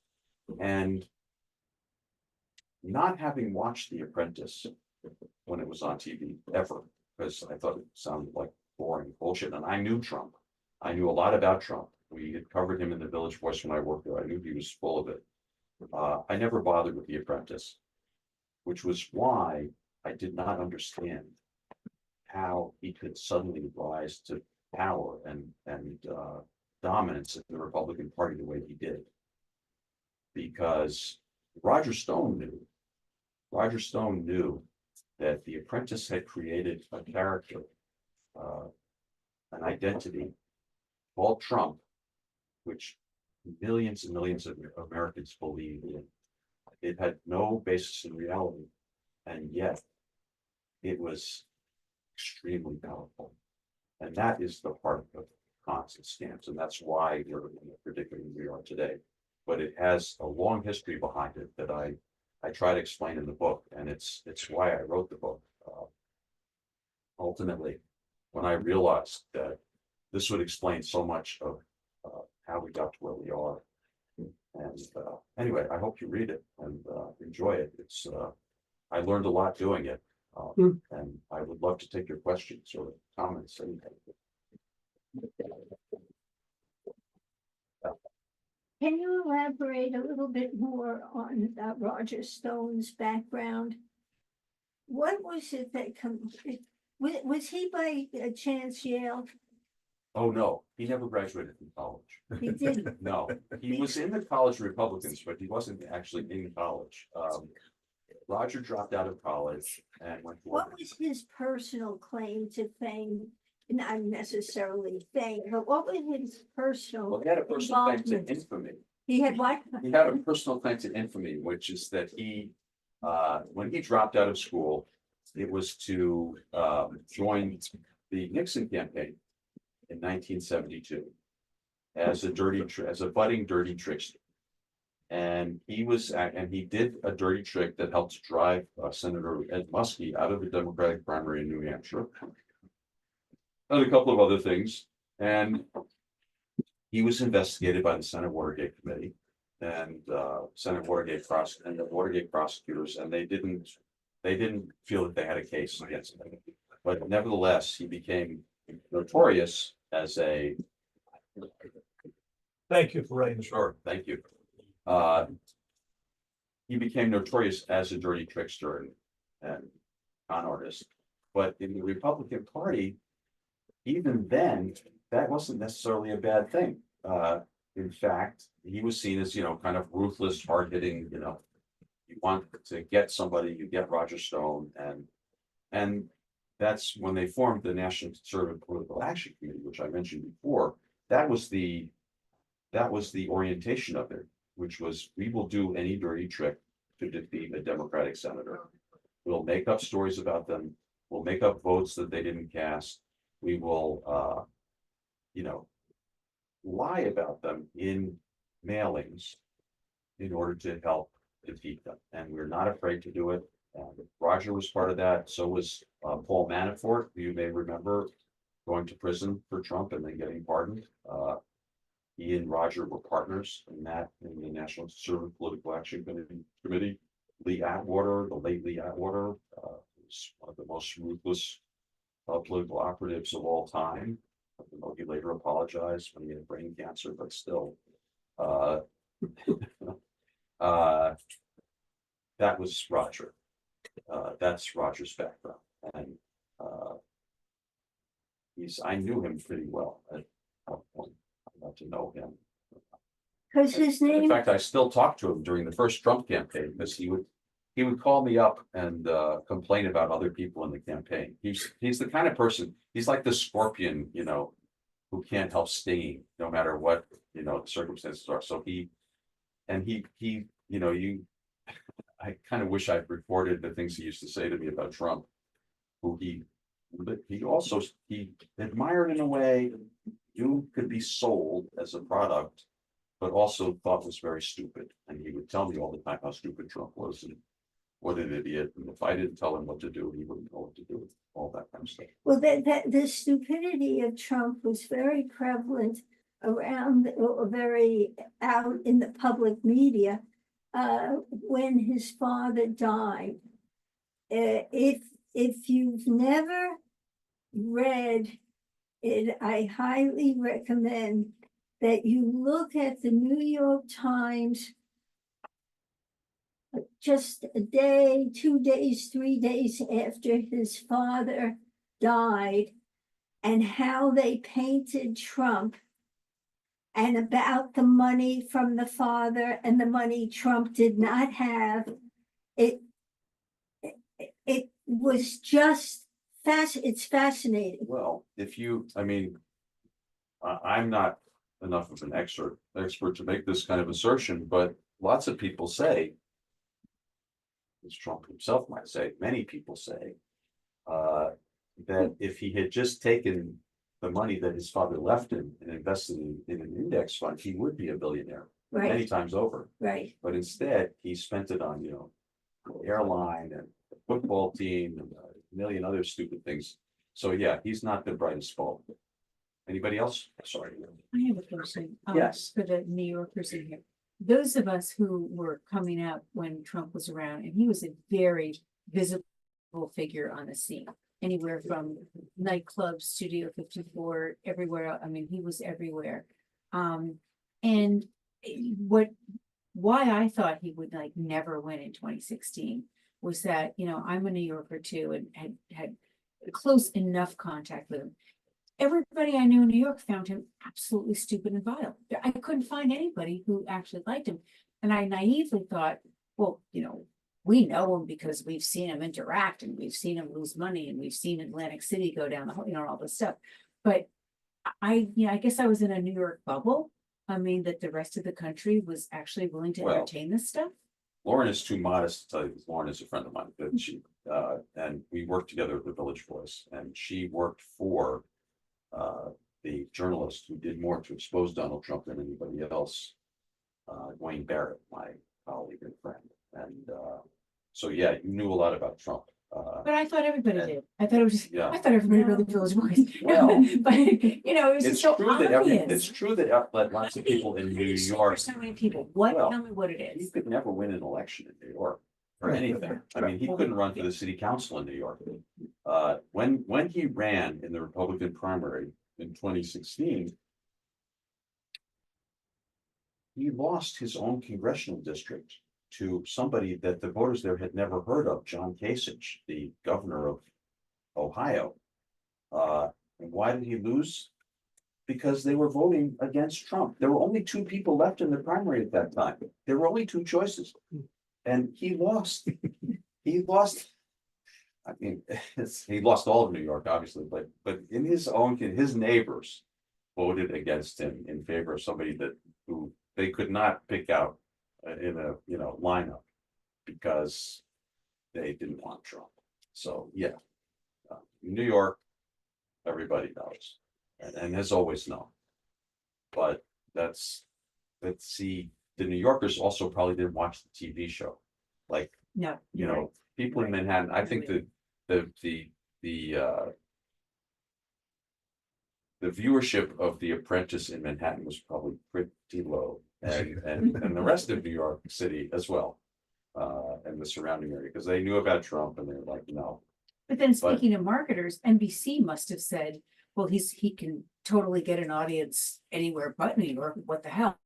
And not having watched The Apprentice when it was on TV ever, because I thought it sounded like boring bullshit. And I knew Trump. I knew a lot about Trump. We had covered him in the Village Voice when I worked there. I knew he was full of it. I never bothered with The Apprentice, which was why I did not understand how he could suddenly rise to power and dominance in the Republican Party the way he did. Because Roger Stone knew that The Apprentice had created a character, an identity called Trump, which millions and millions of Americans believed in. It had no basis in reality, and yet it was extremely powerful. And that is the part of cons and scams, and that's why we're in the predicament we are today. But it has a long history behind it that I try to explain in the book, and it's why I wrote the book. Ultimately, when I realized that this would explain so much of how we got to where we are. And anyway, I hope you read it and enjoy it. I learned a lot doing it, and I would love to take your questions or comments. Anything. Can you elaborate a little bit more on Roger Stone's background? What was it that was he by chance Yale? Oh, no, he never graduated from college. He didn't. No, he was in the College Republicans, but he wasn't actually in college. Roger dropped out of college and went to What was his personal claim to fame? Not necessarily fame, but what was his personal? Well, he had a personal claim to involvement? infamy. He had what? He had a personal claim to infamy, which is that when he dropped out of school, it was to join the Nixon campaign in 1972 as a budding dirty trickster. And he did a dirty trick that helped drive Senator Ed Muskie out of the Democratic primary in New Hampshire. And a couple of other things. And he was investigated by the Senate Watergate Committee and the Watergate prosecutors, and they didn't feel that they had a case against him. But nevertheless, he became notorious as a. Thank you for writing. Sure, thank you. He became notorious as a dirty trickster and con artist. But in the Republican Party, even then, that wasn't necessarily a bad thing. In fact, he was seen as, kind of ruthless, hard-hitting, you want to get somebody, you get Roger Stone, and that's when they formed the National Conservative Political Action Committee, which I mentioned before. That was the orientation of it, which was, we will do any dirty trick to defeat a Democratic senator. We'll make up stories about them. We'll make up votes that they didn't cast. We will, lie about them in mailings in order to help defeat them. And we're not afraid to do it. Roger was part of that. So was Paul Manafort, who you may remember going to prison for Trump and then getting pardoned. He and Roger were partners in the National Conservative Political Action Committee. Lee Atwater, the late Lee Atwater, was one of the most ruthless political operatives of all time. Even though he later apologized when he had brain cancer, but still, that was Roger. That's Roger's background, and I knew him pretty well at that point. I got to know him. Cause his In name, fact, I still talk to him during the first Trump campaign, because he would call me up and complain about other people in the campaign. He's the kind of person, he's like the scorpion, who can't help stinging, no matter what, the circumstances are. So I kind of wish I'd recorded the things he used to say to me about Trump, who he admired in a way you could be sold as a product, but also thought was very stupid. And he would tell me all the time how stupid Trump was and what an idiot. And if I didn't tell him what to do, he wouldn't know what to do, all that kind of stuff. well, the stupidity of Trump was very prevalent around, or very out in the public media, when his father died. If you've never read it, I highly recommend that you look at the New York Times just a day, 2 days, 3 days after his father died, and how they painted Trump and about the money from the father and the money Trump did not have. It was just it's fascinating. Well, I'm not enough of an expert to make this kind of assertion, but lots of people say, as Trump himself might say, many people say, that if he had just taken the money that his father left him and invested in an index fund, he would be a billionaire many Right, times over. right. But instead, he spent it on, the airline and the football team and a million other stupid things. So yeah, he's not the brightest bulb. Anybody else? Sorry. I have a question. Yes. For the New Yorkers in here. Those of us who were coming up when Trump was around, and he was a very visible figure on the scene. Anywhere from nightclubs, Studio 54, everywhere. I mean, he was everywhere. And why I thought he would never win in 2016 was that, I'm a New Yorker too, and had close enough contact with him. Everybody I knew in New York found him absolutely stupid and vile. I couldn't find anybody who actually liked him. And I naively thought, well, we know him because we've seen him interact and we've seen him lose money and we've seen Atlantic City go down the whole, all this stuff. But I guess I was in a New York bubble. I mean, that the rest of the country was actually willing to entertain this stuff. Lauren is too modest to tell you. Lauren is a friend of mine, but and we worked together at the Village Voice, and she worked for the journalist who did more to expose Donald Trump than anybody else, Wayne Barrett, my colleague and friend. And so, yeah, you knew a lot about Trump. But I thought everybody did. I thought it was just, Yeah. I thought everybody read the Village Voice. Well, But, you know, it was it's just so true that it's obvious. true that lots of people in New For York, so many people, what, Well, tell me what it he is. could never win an election in New York or Right. anything. I mean, he couldn't run for the city council in New York. When he ran in the Republican primary in 2016, he lost his own congressional district to somebody that the voters there had never heard of, John Kasich, the governor of Ohio. And why did he lose? Because they were voting against Trump. There were only two people left in the primary at that time. There were only two choices. And he lost. He lost. I mean, he lost all of New York, obviously, but in his neighbors voted against him in favor of somebody who they could not pick out in a lineup because they didn't want Trump. So yeah, New York, everybody knows and has always known. But let's see, the New Yorkers also probably didn't watch the TV show. Like, No. you know, people in Manhattan, I think that the viewership of The Apprentice in Manhattan was probably pretty low, and the rest of New York City as well, and the surrounding area, because they knew about Trump and they're like, no. But then speaking of marketers, NBC must have said, well, he can totally get an audience anywhere but New York. What the hell?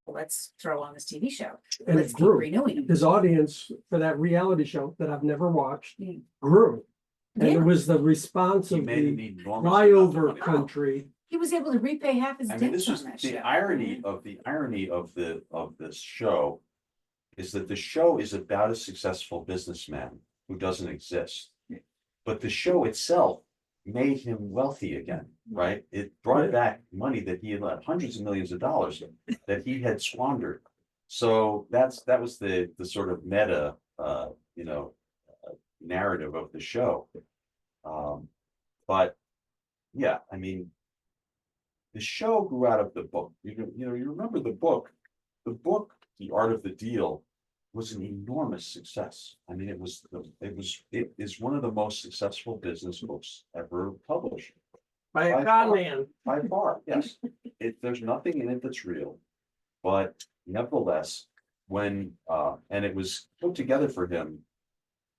Let's throw on this TV show. And Let's it keep grew. renewing him. His audience for that reality show that I've never watched Yeah. grew. And Yeah. it was the response He of made an the enormous amount of flyover money. country. He was able to repay half his I mean, debts this is on that the show. irony of this show is that the show is about a successful businessman who doesn't exist. But the show itself made him wealthy again, right? It brought Yeah. back money that he had let hundreds of millions of dollars that he had squandered. So that was the sort of meta narrative of the show. But yeah, I mean, the show grew out of the book. You remember the book, The Art of the Deal was an enormous success. I mean, it is one of the most successful business books ever published. By a By con far. man. By far, yes. There's nothing in it that's real. But nevertheless, and it was put together for him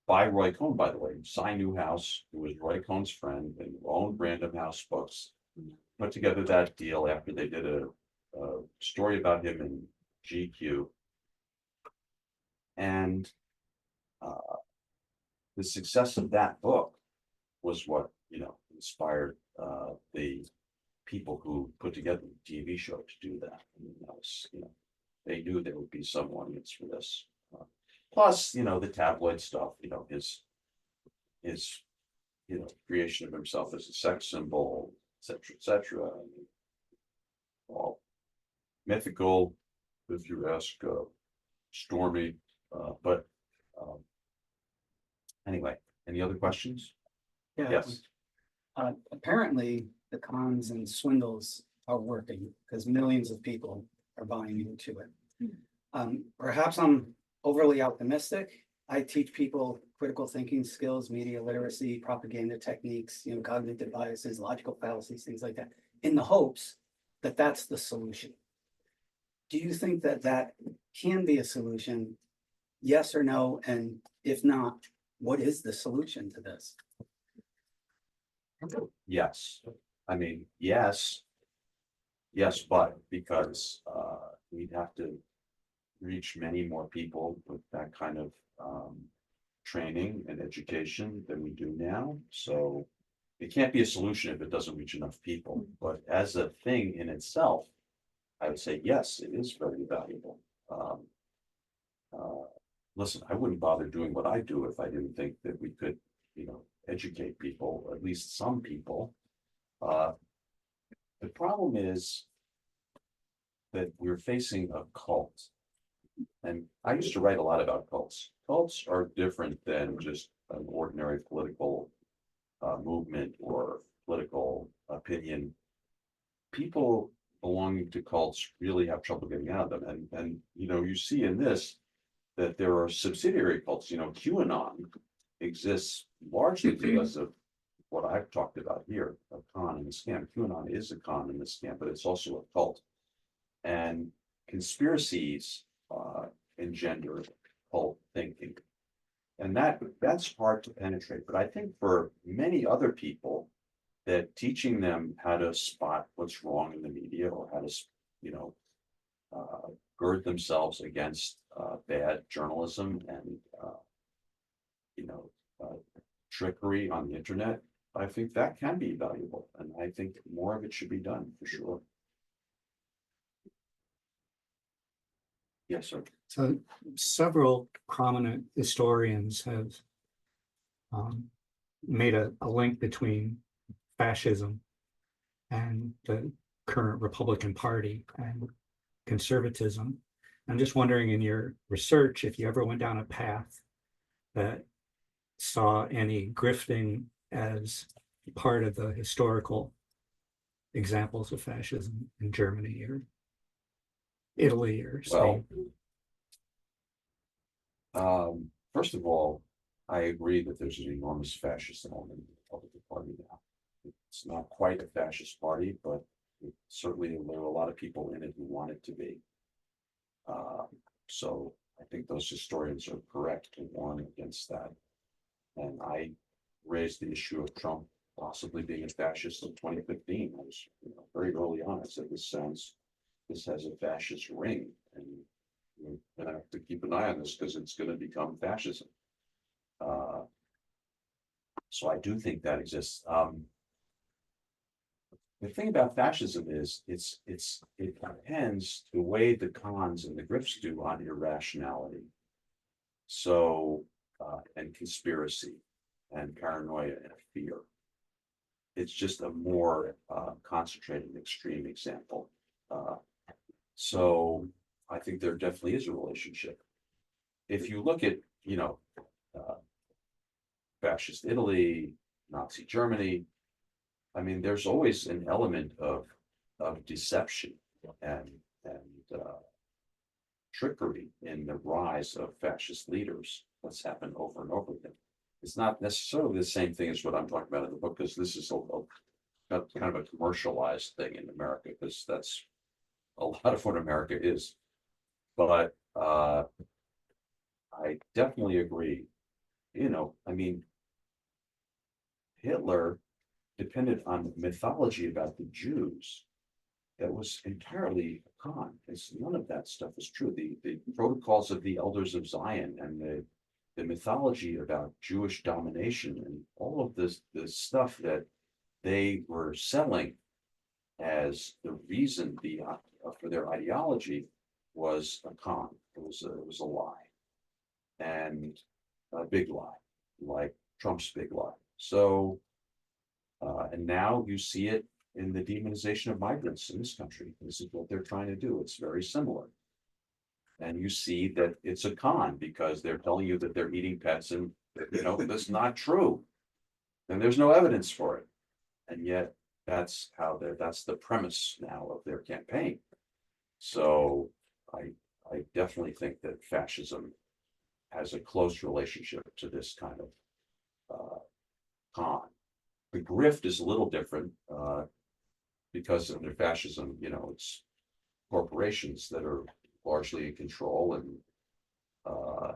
by Roy Cohn, by the way, Cy Newhouse, who was Roy Cohn's friend and owned Random House Books, put together that deal after they did a story about him in GQ. And the success of that book was what, inspired the people who put together the TV show to do that. I mean, that was, they knew there would be some audience for this. Plus, the tabloid stuff, his creation of himself as a sex symbol, et cetera. All mythical, if you ask Stormy, but anyway, any other questions? Yeah. Yes. Apparently, the cons and swindles are working because millions of people are buying into it. Perhaps I'm overly optimistic. I teach people critical thinking skills, media literacy, propaganda techniques, cognitive biases, logical fallacies, things like that, in the hopes that that's the solution. Do you think that that can be a solution? Yes or no? And if not, what is the solution to this? Yes, I mean, yes, but because we'd have to reach many more people with that kind of training and education than we do now. So it can't be a solution if it doesn't reach enough people. But as a thing in itself, I would say yes, it is very valuable. Listen, I wouldn't bother doing what I do if I didn't think that we could, educate people, at least some people. The problem is that we're facing a cult. And I used to write a lot about cults. Cults are different than just an ordinary political movement or political opinion. People belonging to cults really have trouble getting out of them. And you see in this that there are subsidiary cults, QAnon exists largely because of what I've talked about here, a con and a scam. QAnon is a con and a scam, but it's also a cult. And conspiracies engender cult thinking. And that's hard to penetrate. But I think for many other people, that teaching them how to spot what's wrong in the media or how to, you know, gird themselves against bad journalism and you know, trickery on the internet, I think that can be valuable, and I think more of it should be done for sure. Yes, sir. So several prominent historians have made a link between fascism and the current Republican Party and conservatism. I'm just wondering, in your research, if you ever went down a path that saw any grifting as part of the historical examples of fascism in Germany or Italy or Spain. Well, first of all, I agree that there's an enormous fascist element in the Republican Party now. It's not quite a fascist party, but certainly there are a lot of people in it who want it to be. So I think those historians are correct to warn against that. And I raised the issue of Trump possibly being a fascist in 2015. I was, very early on. I said this has a fascist ring, and we're gonna have to keep an eye on this because it's going to become fascism. So I do think that exists. The thing about fascism is it depends the way the cons and the grifts do on irrationality. So and conspiracy and paranoia and fear. It's just a more concentrated extreme example. So I think there definitely is a relationship. If you look at, fascist Italy, Nazi Germany, I mean, there's always an element of deception and trickery in the rise of fascist leaders. That's happened over and over again. It's not necessarily the same thing as what I'm talking about in the book, because this is kind of a commercialized thing in America, because that's a lot of what America is. But I definitely agree. I mean, Hitler depended on mythology about the Jews that was entirely a con. None of that stuff is true. The protocols of the elders of Zion and the mythology about Jewish domination and all of the stuff that they were selling as the reason for their ideology was a con. It was a lie, and a big lie, like Trump's big lie. So, and now you see it in the demonization of migrants in this country. This is what they're trying to do. It's very similar. And you see that it's a con because they're telling you that they're eating pets, and that's not true. And there's no evidence for it. And yet that's the premise now of their campaign. So I definitely think that fascism has a close relationship to this kind of con. The grift is a little different because under fascism, it's corporations that are largely in control, and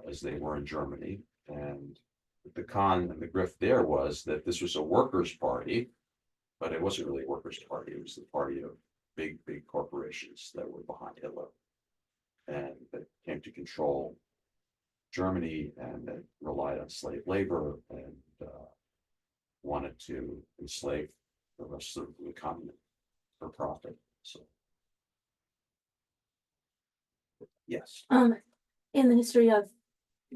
as they were in Germany. And the con and the grift there was that this was a workers' party, but it wasn't really a workers' party. It was the party of big corporations that were behind Hitler, and that came to control Germany, and that relied on slave labor and wanted to enslave the rest of the continent for profit. So, yes. In the history of,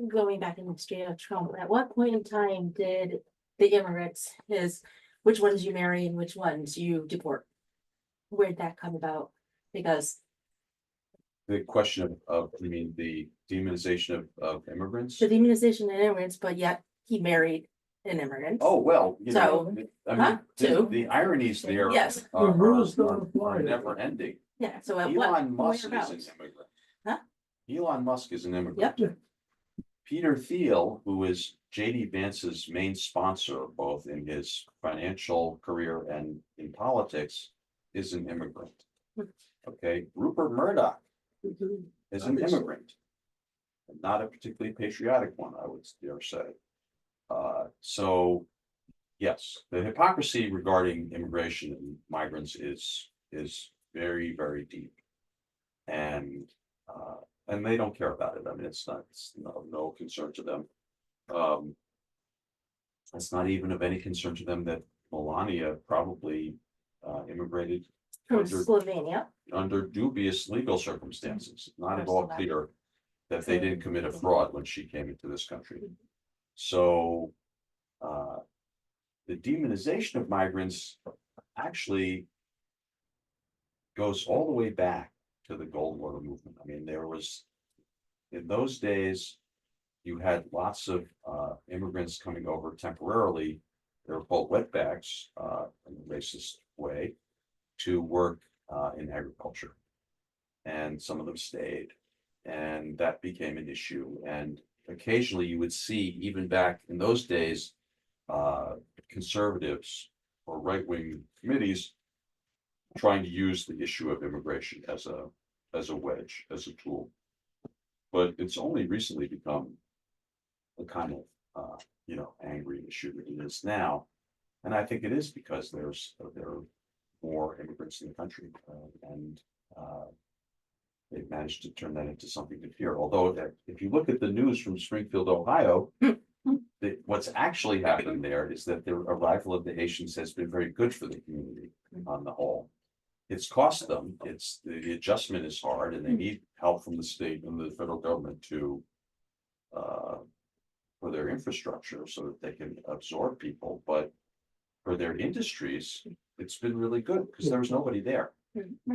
going back in the history of Trump, at what point in time did the immigrants, which ones you marry and which ones you deport? Where'd that come about? Because The question of you mean the demonization of immigrants? the demonization of immigrants, but yet he married an immigrant. Oh, well, So, I huh? mean, Two. the ironies there Yes. are The rules don't apply. never ending. Yeah, so at what? Elon Musk is an whereabouts? immigrant. Huh? Elon Musk is an immigrant. Yep. Peter Thiel, who is JD Vance's main sponsor, both in his financial career and in politics, is an immigrant. Okay, Rupert Murdoch is an immigrant. Not a particularly patriotic one, I would dare say. So, yes, the hypocrisy regarding immigration and migrants is very, very deep. And they don't care about it. I mean, it's no concern to them. It's not even of any concern to them that Melania probably immigrated From under Slovenia. dubious legal circumstances. Not at all clear that they didn't commit a fraud when she came into this country. So the demonization of migrants actually goes all the way back to the Gold War movement. I mean, there was, in those days, you had lots of immigrants coming over temporarily. They were called wetbacks in a racist way to work in agriculture. And some of them stayed, and that became an issue. And occasionally you would see, even back in those days, conservatives or right-wing committees trying to use the issue of immigration as a wedge, as a tool. But it's only recently become a kind of angry issue that it is now. And I think it is because there are more immigrants in the country, and they've managed to turn that into something to fear. Although if you look at the news from Springfield, Ohio, what's actually happened there is that the arrival of the Haitians has been very good for the community on the whole. It's cost them, the adjustment is hard, and they need help from the state and the federal government to for their infrastructure so that they can absorb people. But for their industries, it's been really good because there was nobody there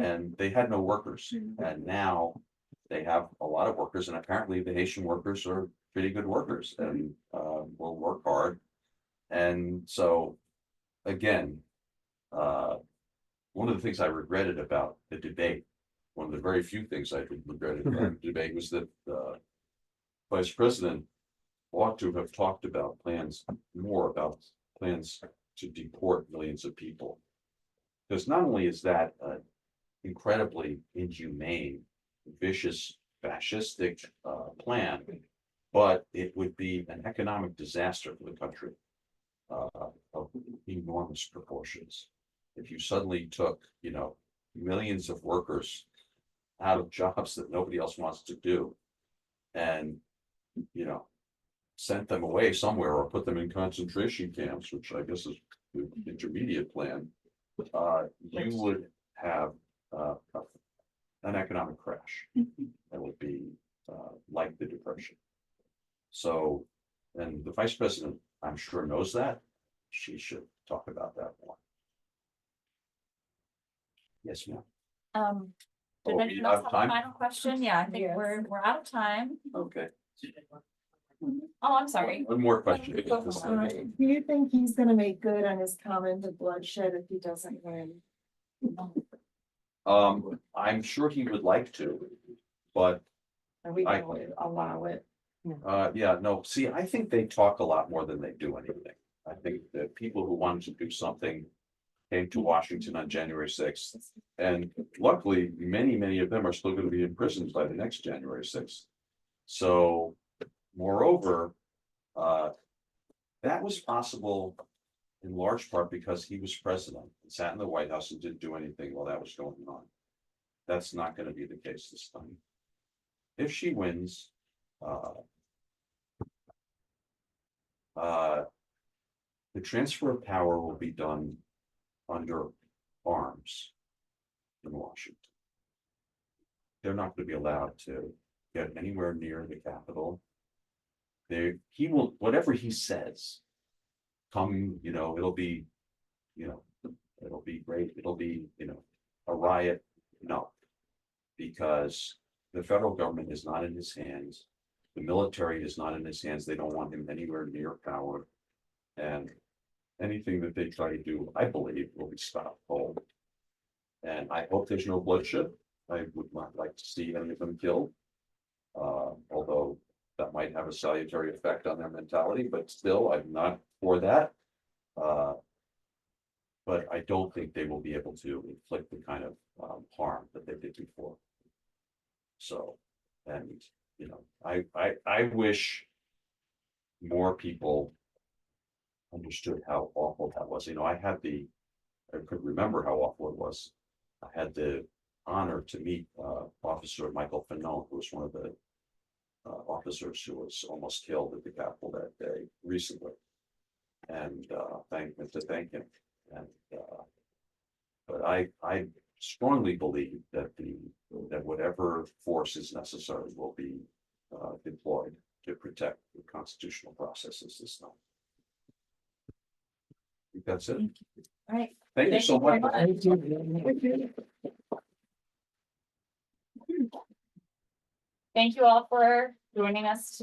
and they had no workers. And now they have a lot of workers, and apparently the Haitian workers are pretty good workers and will work hard. And so, again, one of the things I regretted about the debate, one of the very few things I regretted about the debate, was that Vice President ought to have talked about more about plans to deport millions of people. Because not only is that an incredibly inhumane, vicious, fascistic plan, but it would be an economic disaster for the country of enormous proportions. If you suddenly took, millions of workers out of jobs that nobody else wants to do, and, sent them away somewhere or put them in concentration camps, which I guess is the intermediate plan, you would have an economic crash that would be like the Depression. So, and the Vice President, I'm sure, knows that. She should talk about that more. Yes, ma'am. Did Oh, anyone we else have have time? a final question? Yeah, I think Yes. we're out of time. Okay, Oh, I'm sorry. one more question. Do you think he's gonna make good on his comment of bloodshed if he doesn't win? I'm sure he would like to, but Are we I- gonna allow it? yeah, no, see, I think they talk a lot more than they do anything. I think that people who wanted to do something came to Washington on January 6th. And luckily, many of them are still going to be imprisoned by the next January 6th. So moreover, that was possible in large part because he was president and sat in the White House and didn't do anything while that was going on. That's not going to be the case this time. If she wins, the transfer of power will be done under arms in Washington. They're not going to be allowed to get anywhere near the Capitol. He will, whatever he says, it'll be, it'll be great. It'll be, a riot. No, because the federal government is not in his hands. The military is not in his hands. They don't want him anywhere near power. And anything that they try to do, I believe, will be stopped cold. And I hope there's no bloodshed. I would not like to see any of them killed. Although that might have a salutary effect on their mentality, but still, I'm not for that. But I don't think they will be able to inflict the kind of harm that they did before. So, and, you know, I wish more people understood how awful that was. You know, I could remember how awful it was. I had the honor to meet Officer Michael Fanon, who was one of the officers who was almost killed at the Capitol that day recently. And thank him. And but I strongly believe that that whatever force is necessary will be deployed to protect the constitutional processes this time. I think that's it. All right. Thank you so very much. Thank you all for joining us